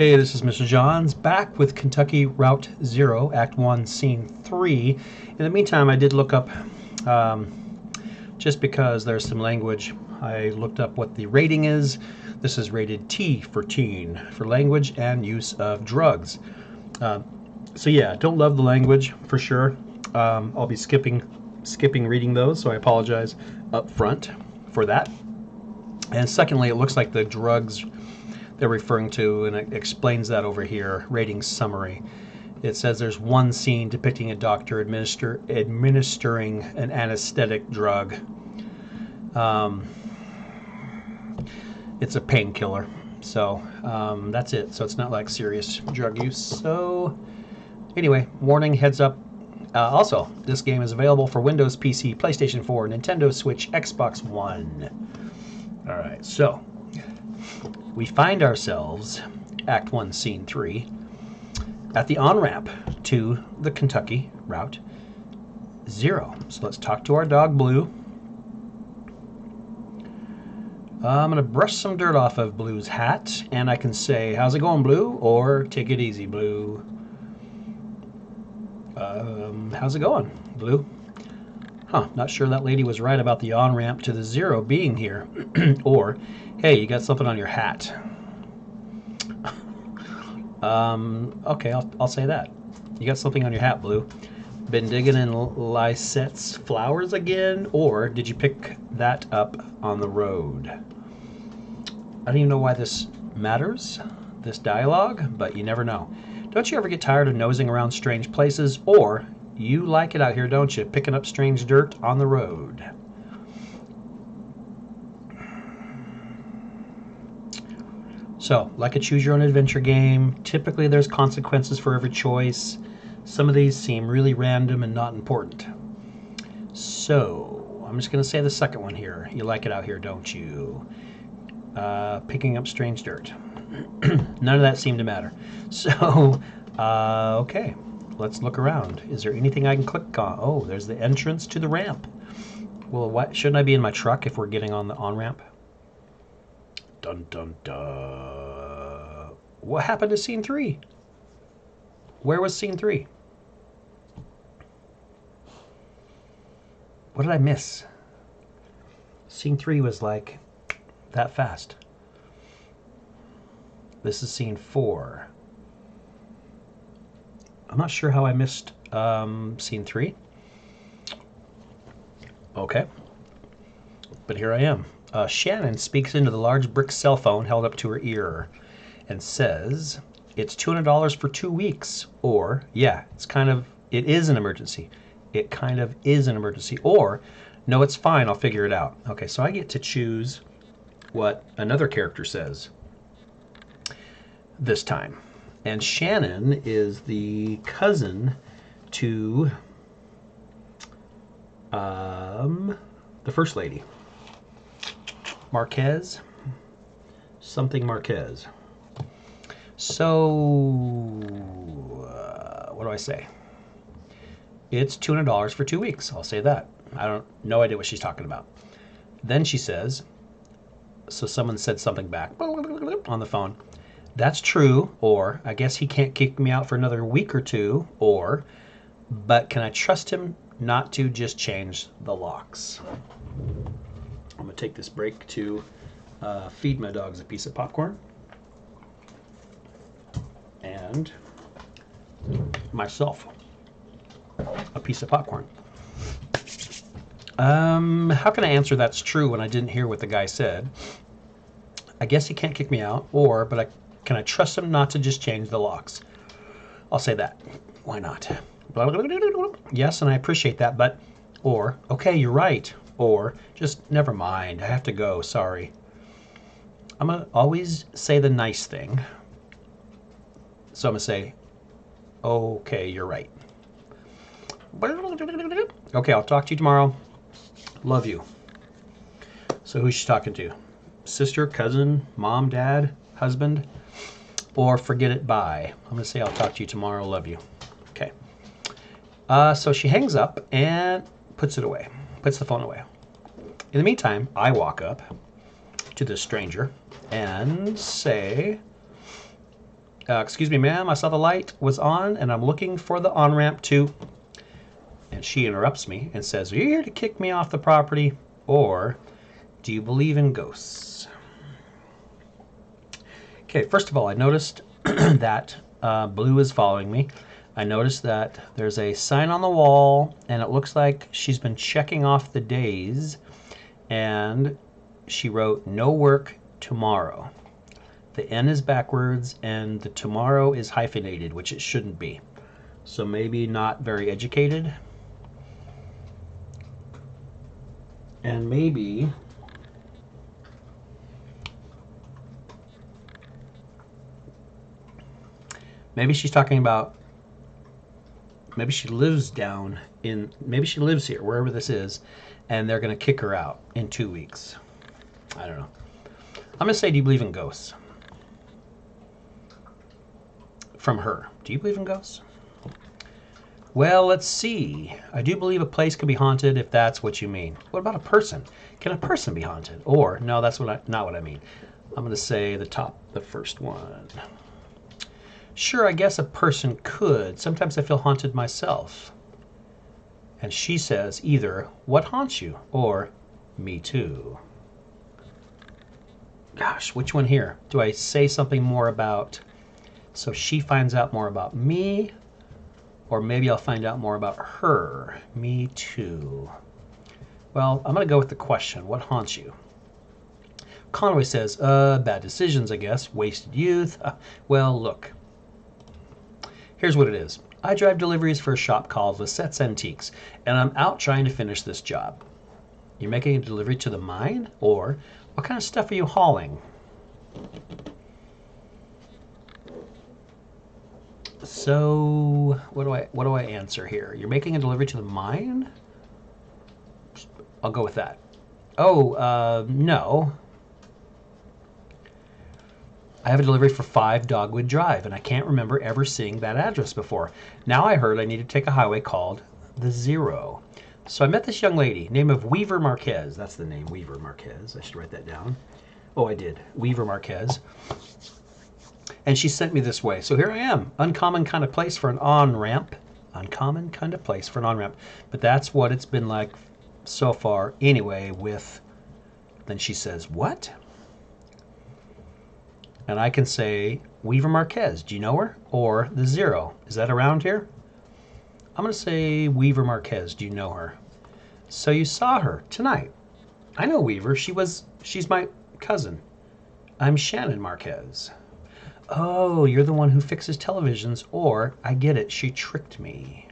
Hey, this is Mr. Johns back with Kentucky Route Zero, Act 1, Scene 3. In the meantime, I did look up, just because there's some language, I looked up what the rating is. This is rated T for teen, for language and use of drugs. So yeah, don't love the language for sure. I'll be skipping reading those, so I apologize up front for that. And secondly, it looks like the drugs they're referring to, and it explains that over here, rating summary. It says there's one scene depicting a doctor administering an anesthetic drug. It's a painkiller. So that's it. So it's not like serious drug use. So anyway, warning, heads up. Also, this game is available for Windows PC, PlayStation 4, Nintendo Switch, Xbox One. All right, so we find ourselves, Act 1, Scene 3, at the on-ramp to the Kentucky Route Zero. So let's talk to our dog, Blue. I'm going to brush some dirt off of Blue's hat, and I can say, how's it going, Blue? Or, take it easy, Blue. How's it going, Blue? Huh, not sure that lady was right about the on-ramp to the Zero being here. Or, hey, you got something on your hat. Okay, I'll say that. You got something on your hat, Blue. Been digging in Lysette's flowers again? Or did you pick that up on the road? I don't even know why this matters, this dialogue, but you never know. Don't you ever get tired of nosing around strange places? Or you like it out here, don't you? Picking up strange dirt on the road. So, like a choose-your-own-adventure game, typically there's consequences for every choice. Some of these seem really random and not important. So, I'm just going to say the second one here. You like it out here, don't you? Picking up strange dirt. None of that seemed to matter. So, okay, let's look around. Is there anything I can click on? Oh, there's the entrance to the ramp. Well, what, shouldn't I be in my truck if we're getting on the on-ramp? Dun dun dun. What happened to Scene 3? Where was Scene 3? What did I miss? Scene 3 was like that fast. This is Scene 4. I'm not sure how I missed Scene 3. Okay. But here I am. Shannon speaks into the large brick cell phone held up to her ear and says, it's $200 for 2 weeks. Or, yeah, it is an emergency. It kind of is an emergency. Or, no, it's fine, I'll figure it out. Okay, so I get to choose what another character says this time. And Shannon is the cousin to the First Lady. Marquez? Something Marquez. So, what do I say? It's $200 for 2 weeks. I'll say that. No idea what she's talking about. Then she says, so someone said something back on the phone. That's true, or I guess he can't kick me out for another week or two, or, but can I trust him not to just change the locks? I'm going to take this break to feed my dogs a piece of popcorn and myself a piece of popcorn. How can I answer that's true when I didn't hear what the guy said? I guess he can't kick me out, or, but can I trust him not to just change the locks? I'll say that. Why not? Yes, and I appreciate that, but, or, okay, you're right. Or, just never mind, I have to go, sorry. I'm going to always say the nice thing. So I'm going to say, okay, you're right. Okay, I'll talk to you tomorrow. Love you. So who's she talking to? Sister, cousin, mom, dad, husband? Or forget it, bye. I'm going to say I'll talk to you tomorrow, love you. Okay. So she hangs up and puts it away. Puts the phone away. In the meantime, I walk up to this stranger and say, Excuse me, ma'am, I saw the light was on and I'm looking for the on-ramp to... And she interrupts me and says, are you here to kick me off the property, or do you believe in ghosts? Okay, first of all, I noticed that Blue is following me. I noticed that there's a sign on the wall, and it looks like she's been checking off the days, and she wrote, no work tomorrow. The N is backwards, and the tomorrow is hyphenated, which it shouldn't be. So maybe not very educated. And maybe she's talking about, maybe she lives down in, maybe she lives here, wherever this is, and they're going to kick her out in 2 weeks. I don't know. I'm going to say, do you believe in ghosts? From her. Do you believe in ghosts? Well, let's see. I do believe a place can be haunted, if that's what you mean. What about a person? Can a person be haunted? Or, no, that's not what I mean. I'm going to say the first one. Sure, I guess a person could. Sometimes I feel haunted myself. And she says either, what haunts you? Or, me too. Gosh, which one here? Do I say something more about, so she finds out more about me? Or maybe I'll find out more about her. Me too. Well, I'm going to go with the question. What haunts you? Conway says, bad decisions, I guess. Wasted youth. Well, look. Here's what it is. I drive deliveries for a shop called Lissette's Antiques, and I'm out trying to finish this job. You're making a delivery to the mine? Or what kind of stuff are you hauling? So what do I answer here? You're making a delivery to the mine? I'll go with that. Oh, no. I have a delivery for 5 Dogwood Drive, and I can't remember ever seeing that address before. Now I heard I need to take a highway called the Zero. So I met this young lady, name of Weaver Marquez. That's the name, Weaver Marquez. I should write that down. Oh, I did. Weaver Marquez. And she sent me this way. So here I am. Uncommon kind of place for an on-ramp. Uncommon kind of place for an on-ramp. But that's what it's been like so far anyway with... Then she says, what? And I can say, Weaver Marquez. Do you know her? Or the Zero. Is that around here? I'm going to say Weaver Marquez. Do you know her? So you saw her tonight. I know Weaver. She's my cousin. I'm Shannon Marquez. Oh, you're the one who fixes televisions, or, I get it, she tricked me.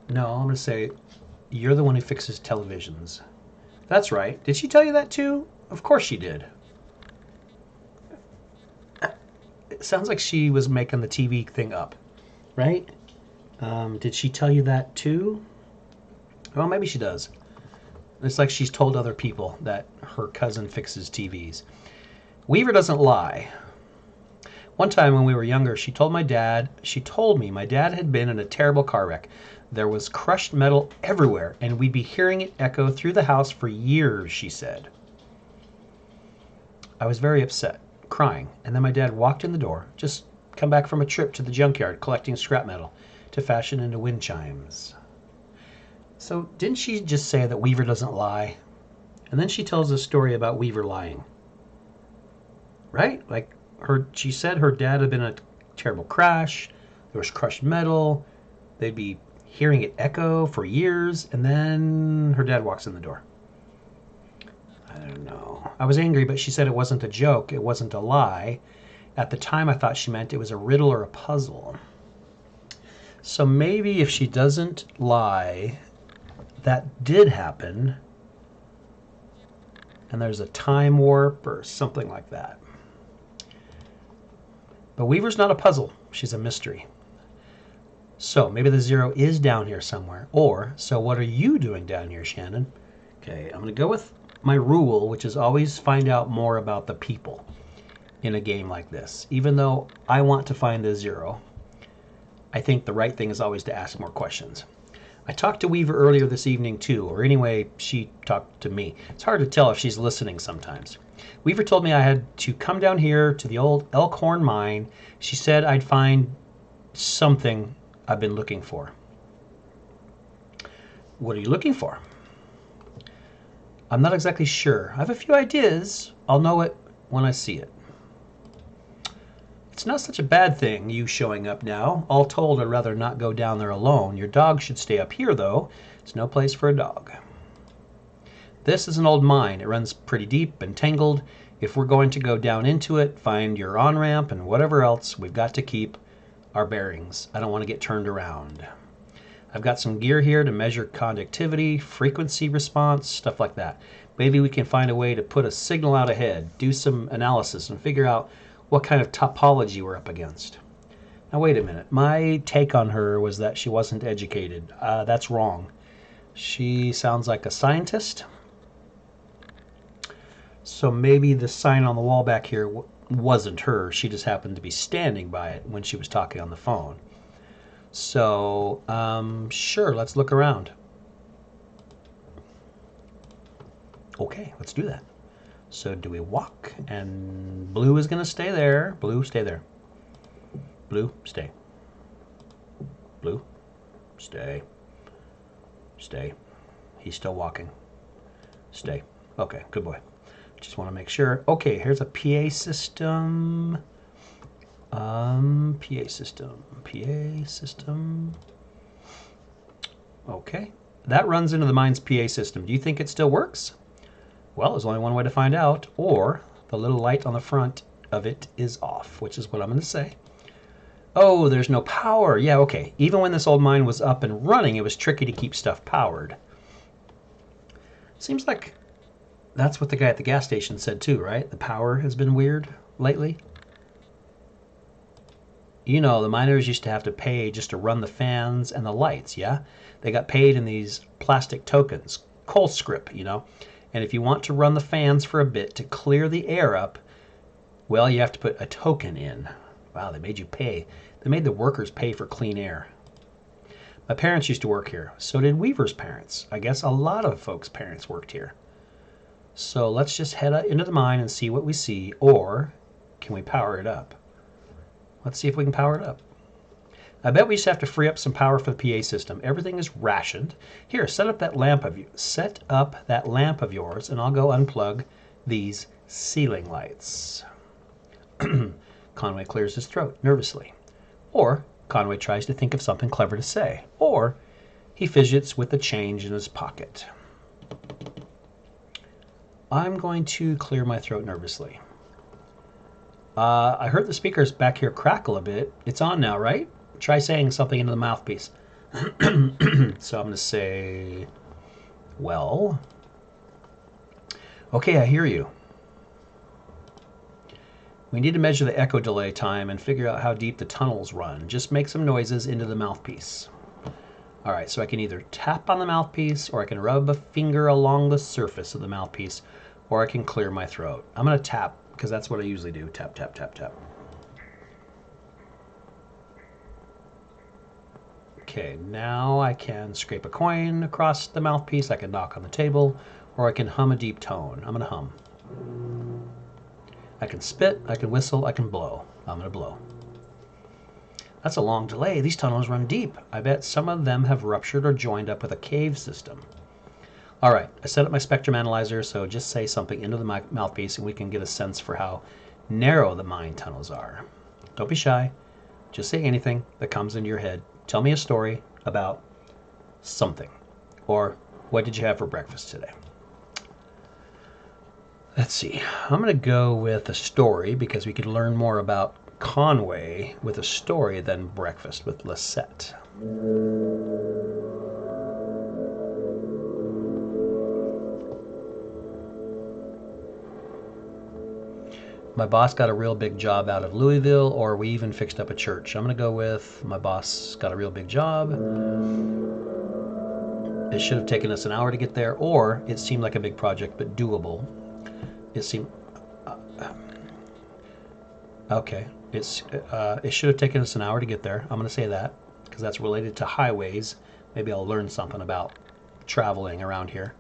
No, I'm going to say, you're the one who fixes televisions. That's right. Did she tell you that too? Of course she did. It sounds like she was making the TV thing up, right? Did she tell you that too? Well, maybe she does. It's like she's told other people that her cousin fixes TVs. Weaver doesn't lie. One time when we were younger, she told me my dad had been in a terrible car wreck. There was crushed metal everywhere, and we'd be hearing it echo through the house for years, she said. I was very upset, crying, and then my dad walked in the door, just come back from a trip to the junkyard collecting scrap metal to fashion into wind chimes. So didn't she just say that Weaver doesn't lie? And then she tells a story about Weaver lying. Right? Like she said her dad had been in a terrible crash. There was crushed metal. They'd be hearing it echo for years. And then her dad walks in the door. I don't know. I was angry, but she said it wasn't a joke. It wasn't a lie. At the time, I thought she meant it was a riddle or a puzzle. So maybe if she doesn't lie, that did happen. And there's a time warp or something like that. But Weaver's not a puzzle. She's a mystery. So maybe the Zero is down here somewhere. Or, so what are you doing down here, Shannon? Okay, I'm going to go with my rule, which is always find out more about the people in a game like this. Even though I want to find the Zero, I think the right thing is always to ask more questions. I talked to Weaver earlier this evening too, or anyway, she talked to me. It's hard to tell if she's listening sometimes. Weaver told me I had to come down here to the old Elkhorn mine. She said I'd find something I've been looking for. What are you looking for? I'm not exactly sure. I have a few ideas. I'll know it when I see it. It's not such a bad thing, you showing up now. All told, I'd rather not go down there alone. Your dog should stay up here, though. It's no place for a dog. This is an old mine. It runs pretty deep and tangled. If we're going to go down into it, find your on-ramp and whatever else, we've got to keep our bearings. I don't want to get turned around. I've got some gear here to measure conductivity, frequency response, stuff like that. Maybe we can find a way to put a signal out ahead, do some analysis, and figure out what kind of topology we're up against. Now wait a minute. My take on her was that she wasn't educated. That's wrong. She sounds like a scientist. So maybe the sign on the wall back here wasn't her. She just happened to be standing by it when she was talking on the phone. So, sure, let's look around. Okay, let's do that. So do we walk? And blue is going to stay there. Blue, stay there. Blue, stay. Blue, stay. Stay. He's still walking. Stay. Okay, good boy. Just want to make sure. Okay, here's a PA system. PA system. Okay. That runs into the mine's PA system. Do you think it still works? Well, there's only one way to find out, or the little light on the front of it is off, which is what I'm going to say. Oh, there's no power. Yeah, okay. Even when this old mine was up and running, it was tricky to keep stuff powered. Seems like that's what the guy at the gas station said too, right? The power has been weird lately. You know, the miners used to have to pay just to run the fans and the lights, yeah? They got paid in these plastic tokens, coal scrip, you know? And if you want to run the fans for a bit to clear the air up, well, you have to put a token in. Wow, they made you pay. They made the workers pay for clean air. My parents used to work here. So did Weaver's parents. I guess a lot of folks' parents worked here. So let's just head into the mine and see what we see. Or can we power it up? Let's see if we can power it up. I bet we just have to free up some power for the PA system. Everything is rationed. Here, set up that lamp of yours, and I'll go unplug these ceiling lights. Conway clears his throat nervously. Or Conway tries to think of something clever to say. Or he fidgets with the change in his pocket. I'm going to clear my throat nervously. I heard the speakers back here crackle a bit. It's on now, right? Try saying something into the mouthpiece. So I'm going to say, well, okay, I hear you. We need to measure the echo delay time and figure out how deep the tunnels run. Just make some noises into the mouthpiece. All right, so I can either tap on the mouthpiece, or I can rub a finger along the surface of the mouthpiece, or I can clear my throat. I'm going to tap, because that's what I usually do. Tap, tap, tap, tap. Okay, now I can scrape a coin across the mouthpiece, I can knock on the table, or I can hum a deep tone. I'm gonna hum. I can spit, I can whistle, I can blow. I'm gonna blow. That's a long delay. These tunnels run deep. I bet some of them have ruptured or joined up with a cave system. All right, I set up my spectrum analyzer, so just say something into the mouthpiece and we can get a sense for how narrow the mine tunnels are. Don't be shy. Just say anything that comes into your head. Tell me a story about something. Or what did you have for breakfast today? Let's see. I'm going to go with a story because we could learn more about Conway with a story than breakfast with Lisette. My boss got a real big job out of Louisville, or we even fixed up a church. I'm going to go with my boss got a real big job. It should have taken us an hour to get there, or it seemed like a big project, but doable. It seemed... okay. It should have taken us an hour to get there. I'm going to say that, because that's related to highways, Maybe I'll learn something about traveling around here.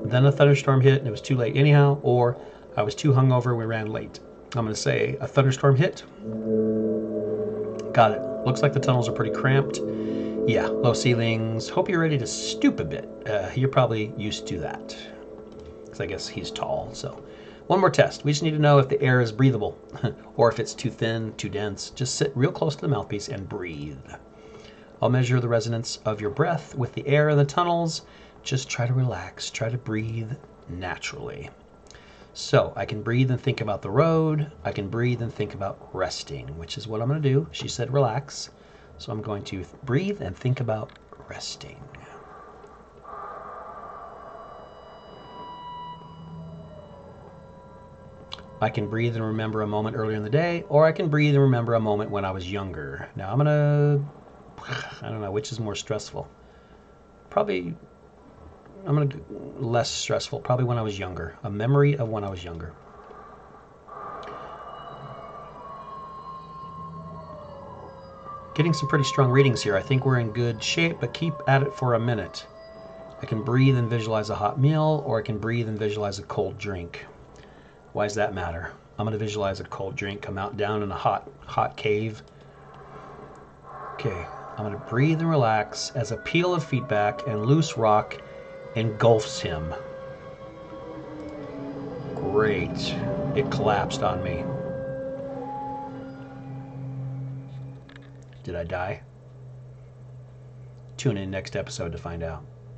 Then a thunderstorm hit and it was too late anyhow, or I was too hungover, we ran late. I'm going to say a thunderstorm hit. Got it. Looks like the tunnels are pretty cramped. Yeah, low ceilings. Hope you're ready to stoop a bit. You're probably used to that, because I guess he's tall. So one more test. We just need to know if the air is breathable or if it's too thin, too dense. Just sit real close to the mouthpiece and breathe. I'll measure the resonance of your breath with the air in the tunnels. Just try to relax. Try to breathe naturally. So I can breathe and think about the road. I can breathe and think about resting, which is what I'm going to do. She said relax. So I'm going to breathe and think about resting. I can breathe and remember a moment earlier in the day, or I can breathe and remember a moment when I was younger. Now I don't know, which is more stressful. Probably, less stressful, probably when I was younger. A memory of when I was younger. Getting some pretty strong readings here. I think we're in good shape, but keep at it for a minute. I can breathe and visualize a hot meal, or I can breathe and visualize a cold drink. Why does that matter? I'm going to visualize a cold drink come out down in a hot cave. Okay, I'm going to breathe and relax as a peal of feedback and loose rock engulfs him. Great. It collapsed on me. Did I die? Tune in next episode to find out.